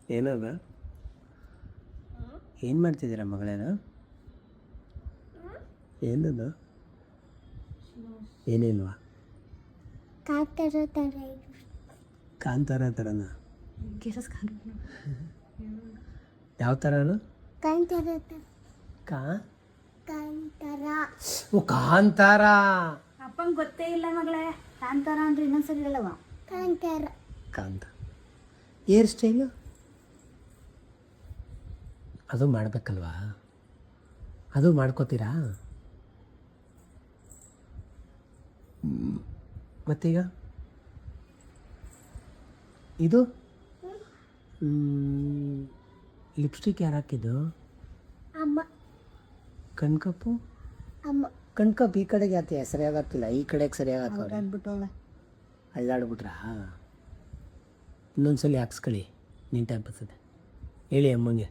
ಏನದ ಏನು ಮಾಡ್ತಿದ್ದೀರಾ ಮಗಳೇನ? ಏನದು ಏನಿಲ್ವಾ? ಕಾಂತಾರ ಥರನ? ಯಾವ ಥರನು? ಓ ಕಾಂತಾರ. ಅಪ್ಪಂಗೆ ಗೊತ್ತೇ ಇಲ್ಲ ಮಗಳೇ. ಕಾಂತಾರ ಅಂದ್ರೆ ಇನ್ನೊಂದ್ಸರಿ ಹೇಳವ. ಕಾಂತ ಹೇರ್ ಸ್ಟೈಲು ಅದು ಮಾಡಬೇಕಲ್ವಾ? ಅದು ಮಾಡ್ಕೋತೀರಾ? ಮತ್ತೀಗ ಇದು ಲಿಪ್ಸ್ಟಿಕ್ ಯಾರು ಹಾಕಿದ್ದು? ಕಣ್ಕಪ್ಪು ಕಣ್ಕಪ್ಪು ಈ ಕಡೆಗೆ ಯಾಕೆ ಸರಿಯಾಗಿ ಆಗ್ತಿಲ್ಲ, ಈ ಕಡೆಗೆ ಸರಿಯಾಗಿ ಹಾಕೋರೆ. ಅಳ್ಳಾಡ್ಬಿಟ್ರಾ? ಇನ್ನೊಂದ್ಸಲಿ ಹಾಕ್ಸ್ಕೊಳ್ಳಿ, ನೀಟಾಗಿ ಬರ್ತದೆ. ಹೇಳಿ ಅಮ್ಮಂಗೆ.